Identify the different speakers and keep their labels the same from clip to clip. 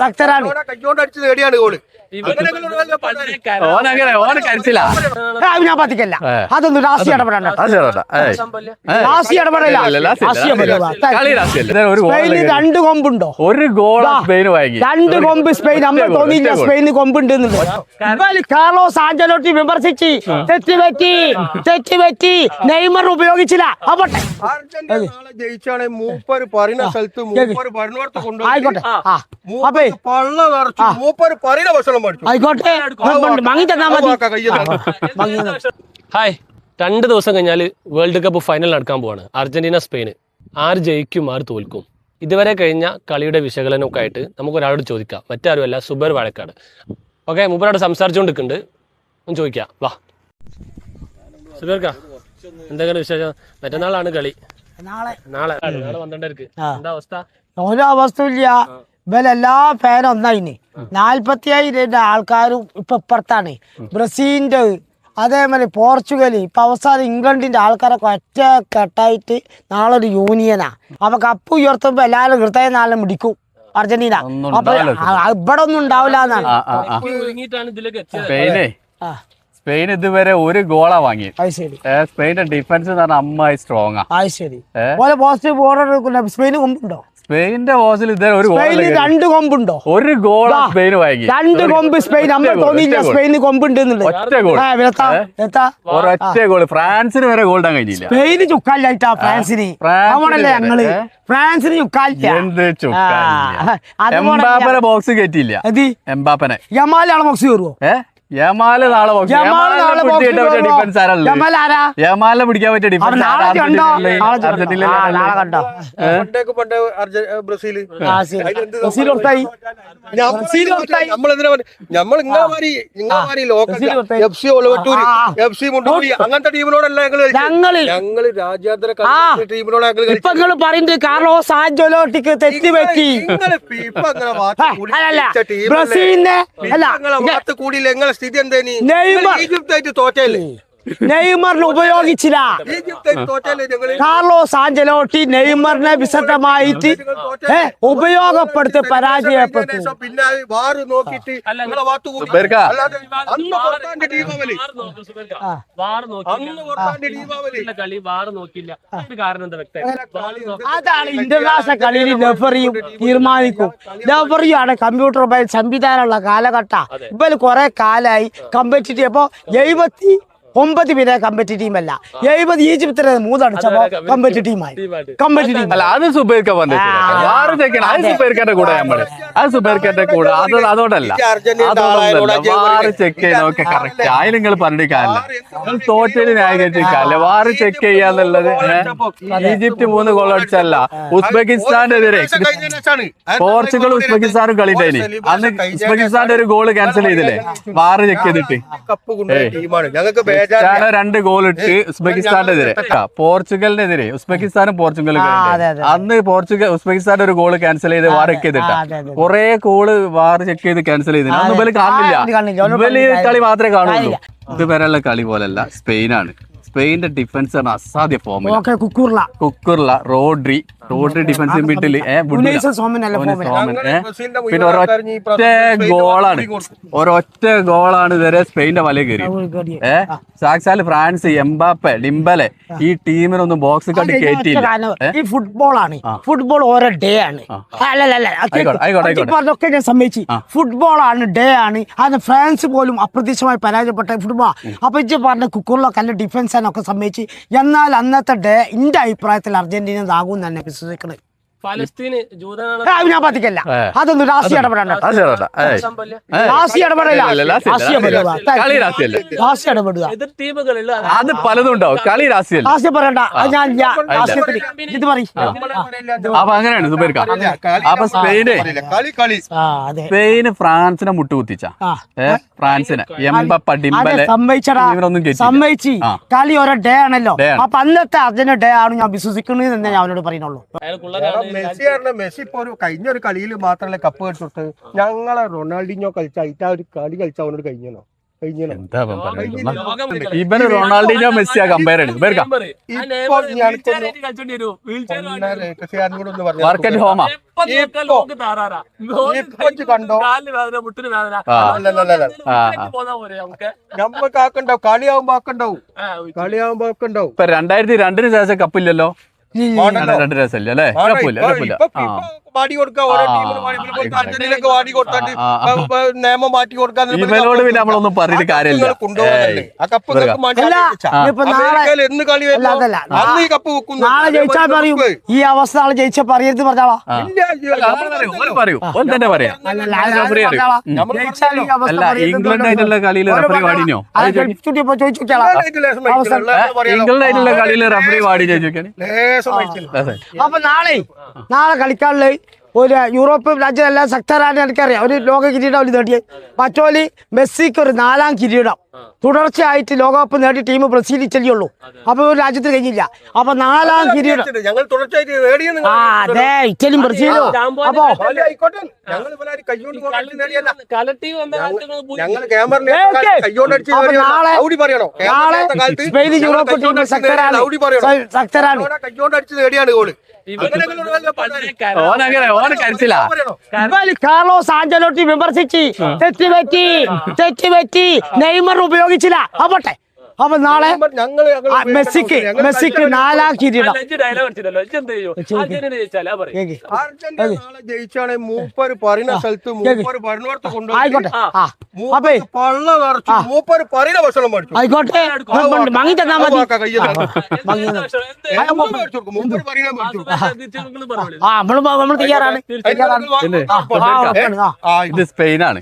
Speaker 1: ശക്തരാണ്. ഞാൻ പറ്റിക്കല്ല, അതൊന്നും രാഷ്ട്രീയ ഇടപെടണ്ട. രാഷ്ട്രീയ ഇടപെടല. സ്പെയിന് 2 കൊമ്പുണ്ടോ?
Speaker 2: ഒരു ഗോൾ സ്പെയിൻ വാങ്ങി.
Speaker 1: 2 കൊമ്പ് സ്പെയിൻ. നമ്മൾ തോന്നിയില്ല സ്പെയിന് കൊമ്പുണ്ട്. കാർലോസ് ആഞ്ചലോട്ടി വിമർശിച്ച് തെറ്റുപറ്റി നെയ്മർ ഉപയോഗിച്ചില്ല. ആയിക്കോട്ടെ, ആയിക്കോട്ടെ, മങ്ങി തന്നാ മതി.
Speaker 3: ഹായ്, 2 ദിവസം കഴിഞ്ഞാൽ വേൾഡ് കപ്പ് ഫൈനൽ നടക്കാൻ പോവാണ്. Argentina Spain. ആര് ജയിക്കും, ആര് തോൽക്കും? ഇതുവരെ കഴിഞ്ഞ കളിയുടെ വിശകലനമൊക്കെ ആയിട്ട് നമുക്ക് ഒരാളോട് ചോദിക്കാം. മറ്റാരുമല്ല, സുബൈർ വാഴക്കാട്. ഓക്കെ, മൂപ്പരോട് സംസാരിച്ചുകൊണ്ടിരിക്കുന്നുണ്ട്. ഒന്ന് ചോദിക്കാം, വാ. സുബൈർക്ക, എന്തൊക്കെയാണ് വിശേഷം? മറ്റന്നാളാണ് കളി. നാളെ 12:00. എന്താ അവസ്ഥ?
Speaker 1: ഒരവസ്ഥയില്ല. ഇവരെല്ലാ ഫാനും ഒന്നായിന്. 45,000 ആൾക്കാരും ഇപ്പൊ ഇപ്പുറത്താണ്. ബ്രസീലിന്റെ, അതേമാതിരി പോർച്ചുഗല്, ഇപ്പൊ അവസാനം ഇംഗ്ലണ്ടിന്റെ ആൾക്കാരൊക്കെ ഒറ്റ കെട്ടായിട്ട് നാളെ ഒരു യൂണിയനാ. അപ്പൊ കപ്പ് ഉയർത്തുമ്പോ എല്ലാവരും ഹൃദയം നാളെ മിടിക്കും അർജന്റീന. അപ്പൊ ഇവിടെ ഒന്നും ഉണ്ടാവില്ല എന്നാണ്.
Speaker 2: സ്പെയിൻ ഇതുവരെ ഒരു ഗോളാ വാങ്ങി. സ്പെയിന്റെ ഡിഫൻസ് എന്ന് പറഞ്ഞാൽ അമ്മായി സ്ട്രോങ്.
Speaker 1: സ്പെയിന് കൊമ്പുണ്ടോ?
Speaker 2: സ്പെയിന്റെ ഓസിൽ ഇതുവരെ ഒരു
Speaker 1: 2 കൊമ്പുണ്ടോ?
Speaker 2: ഒരു ഗോൾ സ്പെയിൻ വാങ്ങി.
Speaker 1: 2 കൊമ്പ് സ്പെയിൻ. നമ്മൾ തോന്നിയില്ല സ്പെയിന് കൊമ്പുണ്ട്.
Speaker 2: ഒറ്റ ഗോൾ. ഫ്രാൻസിന് വരെ ഗോൾ ഇടാൻ കഴിഞ്ഞില്ല.
Speaker 1: സ്പെയിന് ചുക്കാലിട്ടാ ഫ്രാൻസിന്. നമ്മളല്ലേ ഞങ്ങള് ഫ്രാൻസിന് ചുക്കാലില്ല.
Speaker 2: എംബാപ്പനെ ബോക്സ് കയറ്റിയില്ല. എംബാപ്പനെ
Speaker 1: യമാലാണ് ബോക്സ് കയറുവോ?
Speaker 2: യമാല് നാളെ ഡിഫൻസ് ആരല്ലോ? യമാലിനെ പിടിക്കാൻ പറ്റിയ ഡിഫൻസ്
Speaker 4: അങ്ങനത്തെ ടീമിനോടല്ല ഞങ്ങള് രാജ്യാന്തര
Speaker 1: ടീമിനോട് പറയുന്നത്. കാർലോസ് ആഞ്ചലോട്ടിക്ക് തെറ്റുപറ്റി. ബ്രസീലിനെ
Speaker 4: കൂടിയില്ല. നിങ്ങളെ സ്ഥിതി എന്തേനി? ഈജിപ്തായിട്ട് തോറ്റല്ലേ?
Speaker 1: നെയ്മറിനെ ഉപയോഗിച്ചില്ല. കാർലോസ് ആഞ്ചലോട്ടി നെയ്മറിനെ വിശദമായിട്ട് ഉപയോഗപ്പെടുത്തി പരാജയപ്പെട്ടു.
Speaker 4: പിന്നെ വാറ് നോക്കിട്ട്
Speaker 1: അതാണ് ഇന്റർനാഷണൽ കളിയിൽ റഫറിയും തീരുമാനിക്കും. റഫറിയാണ് കമ്പ്യൂട്ടർ സംവിധാനമുള്ള കാലഘട്ട. ഇവര് കുറെ കാലായി കമ്പറ്റിറ്റീവ്. അപ്പൊ 79 പേരെ കമ്പറ്റിറ്റീവ് അല്ല, 70 ഈജിപ്തിനെ 3 അടിച്ചപ്പോ കമ്പറ്റിറ്റീവായി.
Speaker 2: അല്ല, അത് സുബൈർക്ക കൂടെ നമ്മള് അത് സുബൈർക്കന്റെ കൂടെ അതോടല്ല. വാറ് ചെക്ക് ചെയ്യുന്നതൊക്കെ കറക്റ്റ്. അതിൽ നിങ്ങൾ പറഞ്ഞിട്ട് കാര്യമില്ല. തോറ്റല് ന്യായീകരിച്ചില്ല. വാറ് ചെക്ക് ചെയ്യാന്നുള്ളത്. ഈജിപ്റ്റ് 3 ഗോൾ അടിച്ചല്ല. ഉസ്ബെക്കിസ്ഥാന്റെ എതിരെ പോർച്ചുഗൽ ഉസ്ബെക്കിസ്ഥാനും കളിണ്ടായിനി. അന്ന് ഉസ്ബെക്കിസ്ഥാന്റെ ഒരു ഗോള് ക്യാൻസൽ ചെയ്തില്ലേ വാറ് ചെക്ക് ചെയ്തിട്ട്? 2 ഗോൾ ഇട്ട് ഉസ്ബെക്കിസ്ഥാന്റെ എതിരെ. പോർച്ചുഗലിനെതിരെ ഉസ്ബെക്കിസ്ഥാനും പോർച്ചുഗലും അന്ന് ഉസ്ബെക്കിസ്ഥാന്റെ ഒരു ഗോള് ക്യാൻസൽ ചെയ്ത് വാർ ചെക്ക് ചെയ്തിട്ടാ. കുറെ ഗോള് വാർ ചെക്ക് ചെയ്ത് ക്യാൻസൽ ചെയ്തില്ല. അന്ന് ഇവര് കാണില്ല. കളി മാത്രമേ കാണുള്ളൂ. ഇതുവരെയുള്ള കളി പോലല്ല. സ്പെയിനാണ്. സ്പെയിന്റെ ഡിഫൻസ് അസാധ്യ ഫോമിൽ. കുക്കുർല, റോഡ്രി ഡിഫൻസ് മിഡില് പിന്നെ ഒരൊറ്റ ഗോളാണ് ഇതുവരെ സ്പെയിന്റെ വല കയറി. സാക്ഷാൽ ഫ്രാൻസ്, എംബാപ്പെ, ഡിംബലെ ഈ ടീമിനൊന്നും ബോക്സ് കണ്ട് കയറ്റിയില്ല.
Speaker 1: ഈ ഫുട്ബോളാണ്. ഫുട്ബോൾ ഓരോ ഡേ ആണ്. അതൊക്കെ ഞാൻ സമ്മതിച്ചു. ഫുട്ബോളാണ്, ഡേ ആണ്. അത് ഫ്രാൻസ് പോലും അപ്രതീക്ഷിതമായി പരാജയപ്പെട്ട ഫുട്ബോൾ. അപ്പൊ ഇജ്ജ് പറഞ്ഞ കുക്കുറിലൊക്കെ നല്ല ഡിഫൻസ് ഒക്കെ സമ്മതിച്ച്. എന്നാൽ അന്നത്തെ ഡേ എന്റെ അഭിപ്രായത്തിൽ അർജന്റീന ആകും തന്നെ വിശ്വസിക്കുന്നത്. ഞാൻ പറ്റിക്കല്ല, അതൊന്നും രാഷ്ട്രീയ ഇടപെടണ്ട. രാഷ്ട്രീയ ഇടപെടില്ല.
Speaker 2: അത് പലതും ഉണ്ടാവും. കളി രാഷ്ട്രീയം
Speaker 1: രാഷ്ട്രീയം പറയണ്ട. ഞാൻ രാഷ്ട്രീയത്തിൽ ഇത് പറയും.
Speaker 2: അപ്പൊ അങ്ങനെയാണ് സുബൈർക്ക. അപ്പൊ സ്പെയിന് ഫ്രാൻസിനെ മുട്ടുകുത്തിച്ച ഫ്രാൻസിനെ എംബപ്പ, ഡിംബലെ
Speaker 1: സമ്മതിച്ച്. കളി ഓരോ ഡേ ആണല്ലോ. അപ്പൊ അന്നത്തെ അർജന്റീന ഡേ ആണ് ഞാൻ വിശ്വസിക്കുന്നത് തന്നെ ഞാൻ അവനോട് പറയുന്നുള്ളൂ.
Speaker 4: മെസ്സി ഇപ്പൊ കഴിഞ്ഞ ഒരു കളിയിൽ മാത്രമല്ല കപ്പ് കെട്ടിട്ട് ഞങ്ങളെ റൊണാൾഡിനോ കളിച്ച ഒരു കളി കളിച്ച അവനോട് കഴിഞ്ഞോ?
Speaker 2: എന്താ ഇവൻ പറയുന്നത്? ഇവന് റൊണാൾഡീനോ മെസ്സിയാ കമ്പയർ ചെയ്തു മാർക്കറ്റ് ഹോമാ
Speaker 4: നമ്മക്ക് ആക്കണ്ടാവും, കളിയാവുമ്പോ ആക്കണ്ടാവും, കളിയാവുമ്പോ ആക്കണ്ടാവും.
Speaker 2: ഇപ്പൊ 2002 ശേഷം കപ്പില്ലല്ലോ, 2 രസമില്ല അല്ലേ? കപ്പില്ല കപ്പില്ല.
Speaker 4: വാടി കൊടുക്കുക, ഓരോ ടീമിന് അർജന്റീനക്ക് വാടി കൊടുത്തിട്ട് നിയമം മാറ്റി കൊടുക്കാൻ
Speaker 2: ഇവനോട് പിന്നെ നമ്മളൊന്നും പറഞ്ഞിട്ട് കാര്യമില്ല.
Speaker 4: കൊണ്ടുപോകല്ലേ ആ കപ്പ് അമേരിക്കയിൽ എന്ന് കളി വരുന്നു അന്ന് ഈ കപ്പ് വെക്കുന്നു.
Speaker 1: നാളെ ജയിച്ചാൽ പറയും ഈ അവസ്ഥ നാളെ ജയിച്ച പറയരുത് പറഞ്ഞാളാ.
Speaker 2: പറയൂ ഓൻ തന്നെ പറയാം. അല്ല ഇംഗ്ലണ്ടായിട്ടുള്ള കളിയിൽ റഫറി വാടിനോ? ഇംഗ്ലണ്ടായിട്ടുള്ള കളിയിൽ റഫറി വാടി ചോദിക്കാൻ.
Speaker 1: അപ്പൊ നാളെ കളിക്കാനുള്ള ഒരു യൂറോപ്യൻ രാജ്യമെല്ലാം ശക്തരാണ് എനിക്കറിയാം. ഒരു ലോക കിരീടം അവർ നേടിയത്. മറ്റോലി മെസ്സിക്ക് ഒരു 4ാം കിരീടം തുടർച്ചയായിട്ട് ലോകകപ്പ് നേടിയ ടീം ബ്രസീലിൽ ചെല്ലുള്ളൂ. അപ്പൊ ഒരു രാജ്യത്ത് കഴിഞ്ഞില്ല. അപ്പൊ 4ാം കിരീടം
Speaker 4: ഞങ്ങൾ തുടർച്ചയായിട്ട്
Speaker 1: അതെ ഇറ്റലിയും ബ്രസീലും. അപ്പൊ സ്പെയിൻ യൂറോപ്പ് ടീം ശക്തരാണ്. കാർലോസ് ആഞ്ചലോട്ടി വിമർശിച്ച് തെറ്റുപറ്റി നെയ്മർ ഉപയോഗിച്ചില്ല. അപ്പോട്ടെ അപ്പൊ നാളെ മെസ്സിക്ക് 4ാം കിരീടം.
Speaker 4: ജയിച്ചാണ് മൂപ്പര് പറയുന്ന സ്ഥലത്ത് മൂപ്പര് പറഞ്ഞോടത്ത്
Speaker 1: ആയിക്കോട്ടെ.
Speaker 4: അപ്പൊ പള്ള നിറച്ചു മൂപ്പര് പറയുന്ന ഭക്ഷണം പഠിച്ചു.
Speaker 1: ആയിക്കോട്ടെ മങ്ങി തന്നാ മതി. നമ്മൾ തയ്യാറാണ്.
Speaker 2: ഇത് സ്പെയിനാണ്.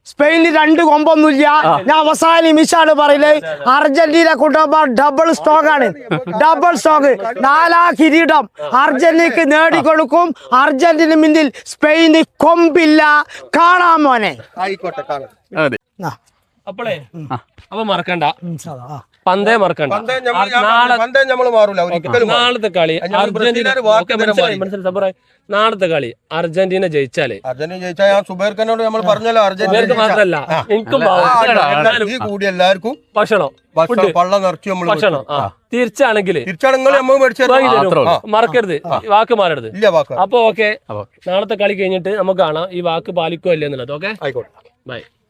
Speaker 1: സ്പെയിനിൽ 2 കൊമ്പൊന്നുമില്ല. ഞാൻ അവസാന നിമിഷമാണ് പറയുന്നത്. അർജന്റീന കുടുംബം ഡബിൾ സ്റ്റോക്ക് ആണ്. ഡബിൾ സ്റ്റോക്ക് 4ാം കിരീടം അർജന്റീനക്ക് നേടിക്കൊടുക്കും. അർജന്റീന മുന്നിൽ സ്പെയിന് കൊമ്പില്ല. കാണാൻ മോനെ.
Speaker 4: ആയിക്കോട്ടെ കാണാം.
Speaker 3: അപ്പോളേ അപ്പൊ മറക്കണ്ട, പന്തേ മറക്കണ്ട. നാളത്തെ കളി നാളത്തെ കളി അർജന്റീന ജയിച്ചാലേ
Speaker 4: സുബൈർഖാനോട് നമ്മൾ പറഞ്ഞല്ലോ
Speaker 3: മാത്രല്ല എനിക്കും
Speaker 4: കൂടി എല്ലാവർക്കും
Speaker 3: ഭക്ഷണം
Speaker 4: പള്ള നിറച്ചു
Speaker 3: ഭക്ഷണം തിരിച്ചാണെങ്കിൽ മറക്കരുത്, വാക്ക് മാറരുത്. അപ്പൊ ഓക്കെ, നാളത്തെ കളി കഴിഞ്ഞിട്ട് നമുക്ക് കാണാം ഈ വാക്ക് പാലിക്കോ അല്ലേ എന്നുള്ളത്. ഓക്കെ,
Speaker 4: ആയിക്കോട്ടെ,
Speaker 3: ബൈ.